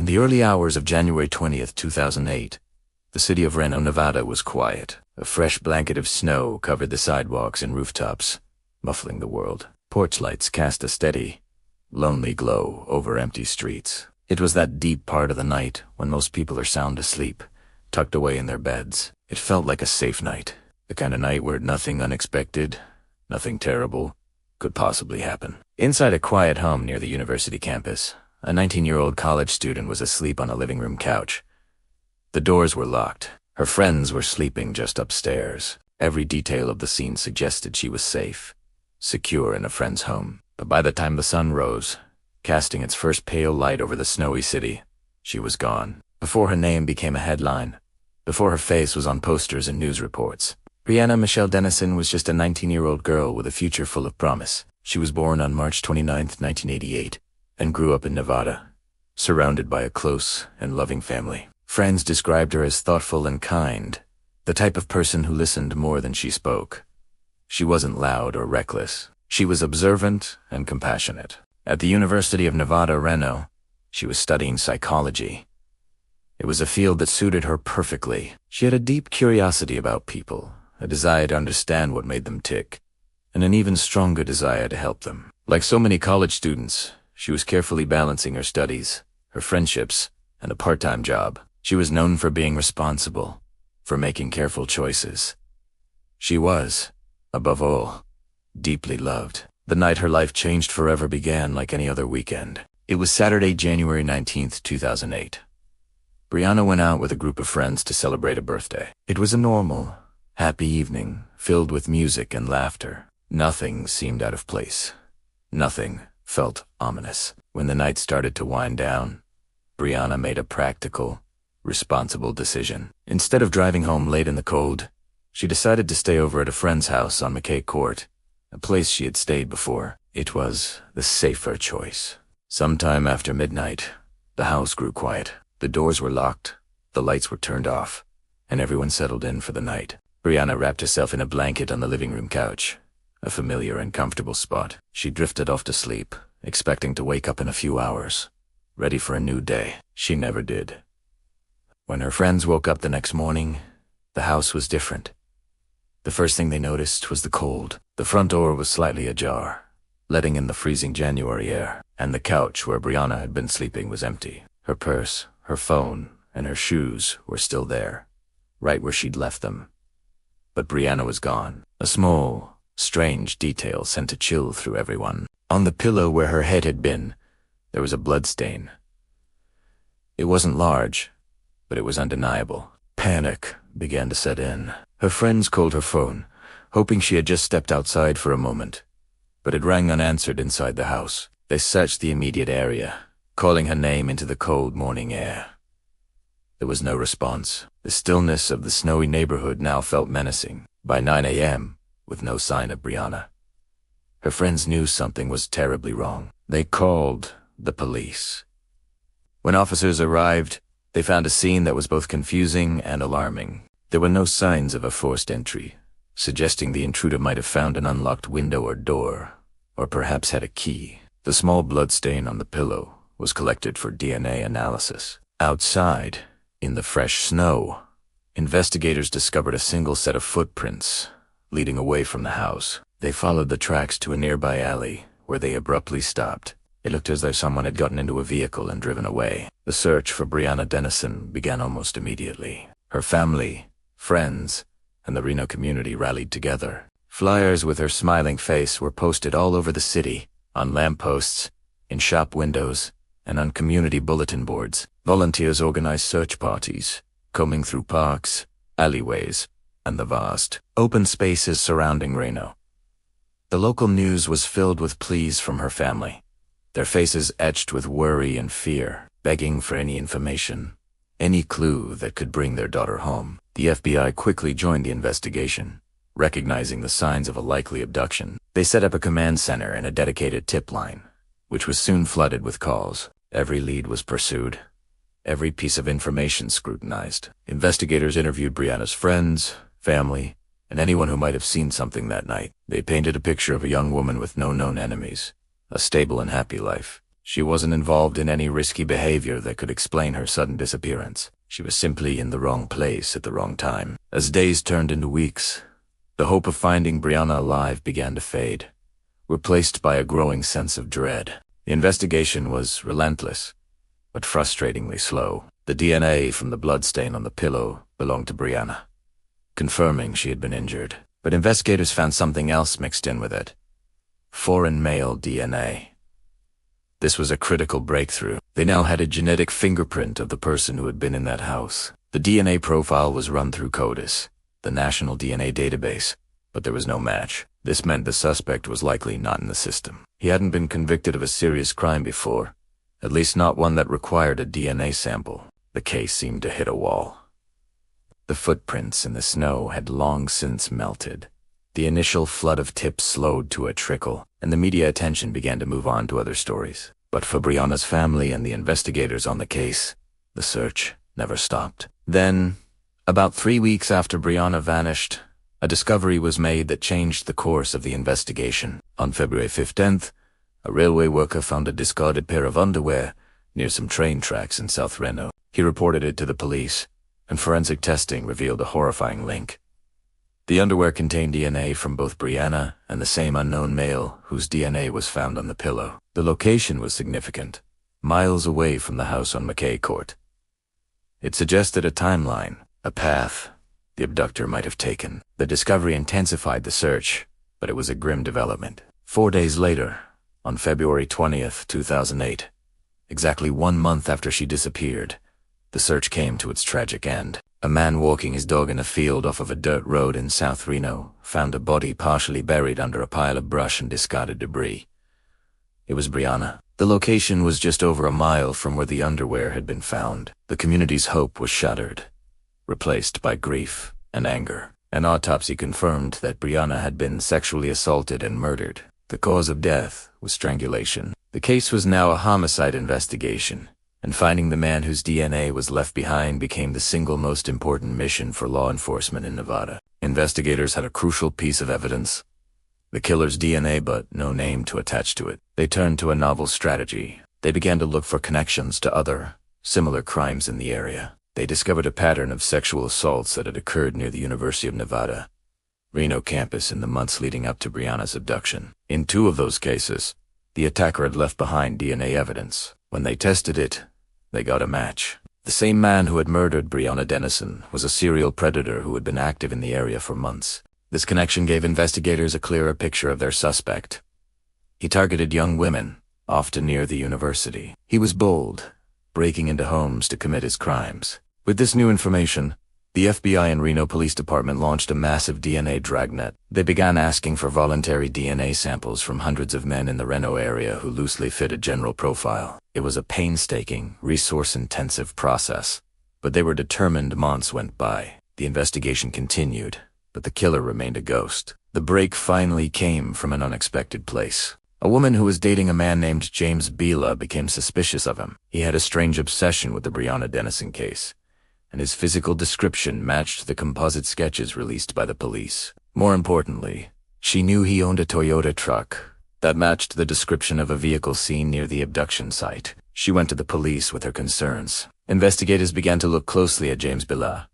In the early hours of January 20th, 2008, the city of Reno, Nevada was quiet. A fresh blanket of snow covered the sidewalks and rooftops, muffling the world. Porch lights cast a steady, lonely glow over empty streets. It was that deep part of the night when most people are sound asleep, tucked away in their beds. It felt like a safe night, the kind of night where nothing unexpected, nothing terrible, could possibly happen. Inside a quiet home near the university campus, a 19-year-old college student was asleep on a living room couch. The doors were locked. Her friends were sleeping just upstairs. Every detail of the scene suggested she was safe, secure in a friend's home. But by the time the sun rose, casting its first pale light over the snowy city, she was gone. Before her name became a headline, before her face was on posters and news reports, Brianna Michelle Dennison was just a 19-year-old girl with a future full of promise. She was born on March 29, 1988, and grew up in Nevada, surrounded by a close and loving family. Friends described her as thoughtful and kind, the type of person who listened more than she spoke. She wasn't loud or reckless. She was observant and compassionate. At the University of Nevada, Reno, she was studying psychology. It was a field that suited her perfectly. She had a deep curiosity about people, a desire to understand what made them tick, and an even stronger desire to help them. Like so many college students, she was carefully balancing her studies, her friendships, and a part-time job. She was known for being responsible, for making careful choices. She was, above all, deeply loved. The night her life changed forever began like any other weekend. It was Saturday, January 19th, 2008. Brianna went out with a group of friends to celebrate a birthday. It was a normal, happy evening, filled with music and laughter. Nothing seemed out of place. Nothing felt ominous. When the night started to wind down, Brianna made a practical, responsible decision. Instead of driving home late in the cold, she decided to stay over at a friend's house on McKay Court, a place she had stayed before. It was the safer choice. Sometime after midnight, the house grew quiet. The doors were locked, the lights were turned off, and everyone settled in for the night. Brianna wrapped herself in a blanket on the living room couch, a familiar and comfortable spot. She drifted off to sleep, expecting to wake up in a few hours, ready for a new day. She never did. When her friends woke up the next morning, the house was different. The first thing they noticed was the cold. The front door was slightly ajar, letting in the freezing January air, and the couch where Brianna had been sleeping was empty. Her purse, her phone, and her shoes were still there, right where she'd left them. But Brianna was gone. A small, strange detail sent a chill through everyone. On the pillow where her head had been, there was a blood stain. It wasn't large, but it was undeniable. Panic began to set in. Her friends called her phone, hoping she had just stepped outside for a moment, but it rang unanswered inside the house. They searched the immediate area, calling her name into the cold morning air. There was no response. The stillness of the snowy neighborhood now felt menacing. By 9 a.m., with no sign of Brianna, her friends knew something was terribly wrong. They called the police. When officers arrived, they found a scene that was both confusing and alarming. There were no signs of a forced entry, suggesting the intruder might have found an unlocked window or door, or perhaps had a key. The small blood stain on the pillow was collected for DNA analysis. Outside, in the fresh snow, investigators discovered a single set of footprints leading away from the house. They followed the tracks to a nearby alley, where they abruptly stopped. It looked as though someone had gotten into a vehicle and driven away. The search for Brianna Dennison began almost immediately. Her family, friends, and the Reno community rallied together. Flyers with her smiling face were posted all over the city, on lampposts, in shop windows, and on community bulletin boards. Volunteers organized search parties, combing through parks, alleyways, and the vast, open spaces surrounding Reno. The local news was filled with pleas from her family, their faces etched with worry and fear, begging for any information, any clue that could bring their daughter home. The FBI quickly joined the investigation, recognizing the signs of a likely abduction. They set up a command center and a dedicated tip line, which was soon flooded with calls. Every lead was pursued, every piece of information scrutinized. Investigators interviewed Brianna's friends, family, and anyone who might have seen something that night. They painted a picture of a young woman with no known enemies, a stable and happy life. She wasn't involved in any risky behavior that could explain her sudden disappearance. She was simply in the wrong place at the wrong time. As days turned into weeks, the hope of finding Brianna alive began to fade, replaced by a growing sense of dread. The investigation was relentless, but frustratingly slow. The DNA from the bloodstain on the pillow belonged to Brianna, confirming she had been injured. But investigators found something else mixed in with it: foreign male DNA. This was a critical breakthrough. They now had a genetic fingerprint of the person who had been in that house. The DNA profile was run through CODIS, the national DNA database, but there was no match. This meant the suspect was likely not in the system. He hadn't been convicted of a serious crime before, at least not one that required a DNA sample. The case seemed to hit a wall. The footprints in the snow had long since melted. The initial flood of tips slowed to a trickle, and the media attention began to move on to other stories. But for Brianna's family and the investigators on the case, the search never stopped. Then, about 3 weeks after Brianna vanished, a discovery was made that changed the course of the investigation. On February 15th, a railway worker found a discarded pair of underwear near some train tracks in South Reno. He reported it to the police, and forensic testing revealed a horrifying link. The underwear contained DNA from both Brianna and the same unknown male whose DNA was found on the pillow. The location was significant, miles away from the house on McKay Court. It suggested a timeline, a path the abductor might have taken. The discovery intensified the search, but it was a grim development. 4 days later, on February 20th, 2008, exactly 1 month after she disappeared, the search came to its tragic end. A man walking his dog in a field off of a dirt road in South Reno found a body partially buried under a pile of brush and discarded debris. It was Brianna. The location was just over a mile from where the underwear had been found. The community's hope was shattered, replaced by grief and anger. An autopsy confirmed that Brianna had been sexually assaulted and murdered. The cause of death was strangulation. The case was now a homicide investigation, and finding the man whose DNA was left behind became the single most important mission for law enforcement in Nevada. Investigators had a crucial piece of evidence: the killer's DNA, but no name to attach to it. They turned to a novel strategy. They began to look for connections to other, similar crimes in the area. They discovered a pattern of sexual assaults that had occurred near the University of Nevada, Reno campus in the months leading up to Brianna's abduction. In 2 of those cases, the attacker had left behind DNA evidence. When they tested it, they got a match. The same man who had murdered Brianna Dennison was a serial predator who had been active in the area for months. This connection gave investigators a clearer picture of their suspect. He targeted young women, often near the university. He was bold, breaking into homes to commit his crimes. With this new information, the FBI and Reno Police Department launched a massive DNA dragnet. They began asking for voluntary DNA samples from hundreds of men in the Reno area who loosely fit a general profile. It was a painstaking, resource-intensive process, but they were determined. Months went by. The investigation continued, but the killer remained a ghost. The break finally came from an unexpected place. A woman who was dating a man named James Bila became suspicious of him. He had a strange obsession with the Brianna Dennison case, and his physical description matched the composite sketches released by the police. More importantly, she knew he owned a Toyota truck that matched the description of a vehicle seen near the abduction site. She went to the police with her concerns. Investigators began to look closely at James Bila.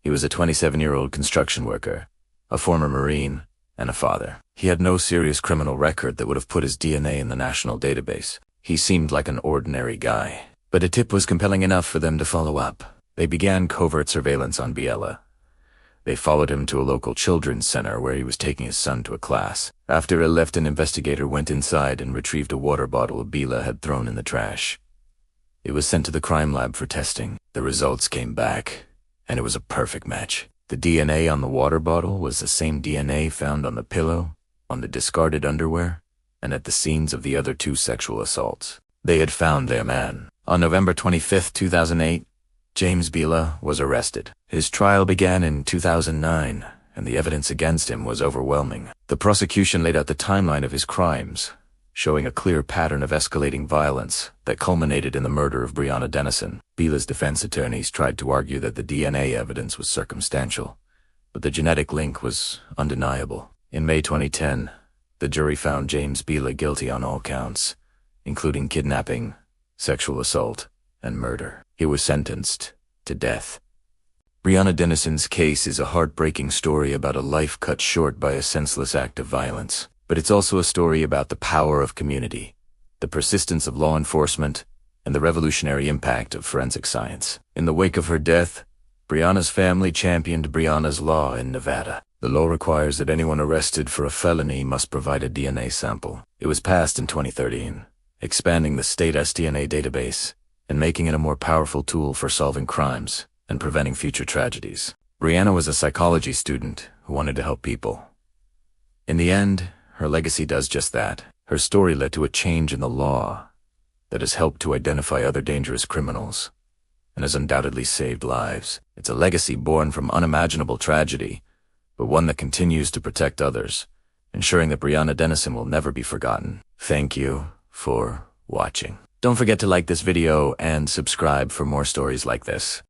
He was a 27-year-old construction worker, a former Marine, and a father. He had no serious criminal record that would have put his DNA in the national database. He seemed like an ordinary guy. But a tip was compelling enough for them to follow up. They began covert surveillance on Biela. They followed him to a local children's center where he was taking his son to a class. After he left, an investigator went inside and retrieved a water bottle Biela had thrown in the trash. It was sent to the crime lab for testing. The results came back, and it was a perfect match. The DNA on the water bottle was the same DNA found on the pillow, on the discarded underwear, and at the scenes of the other 2 sexual assaults. They had found their man. On November 25th, 2008, James Bila was arrested. His trial began in 2009, and the evidence against him was overwhelming. The prosecution laid out the timeline of his crimes, showing a clear pattern of escalating violence that culminated in the murder of Brianna Dennison. Bila's defense attorneys tried to argue that the DNA evidence was circumstantial, but the genetic link was undeniable. In May 2010, the jury found James Bila guilty on all counts, including kidnapping, sexual assault, and murder. He was sentenced to death. Breonna Dennison's case is a heartbreaking story about a life cut short by a senseless act of violence. But it's also a story about the power of community, the persistence of law enforcement, and the revolutionary impact of forensic science. In the wake of her death, Breonna's family championed Breonna's Law in Nevada. The law requires that anyone arrested for a felony must provide a DNA sample. It was passed in 2013, expanding the state's DNA database and making it a more powerful tool for solving crimes and preventing future tragedies. Breonna was a psychology student who wanted to help people. In the end, her legacy does just that. Her story led to a change in the law that has helped to identify other dangerous criminals and has undoubtedly saved lives. It's a legacy born from unimaginable tragedy, but one that continues to protect others, ensuring that Breonna Dennison will never be forgotten. Thank you for watching. Don't forget to like this video and subscribe for more stories like this.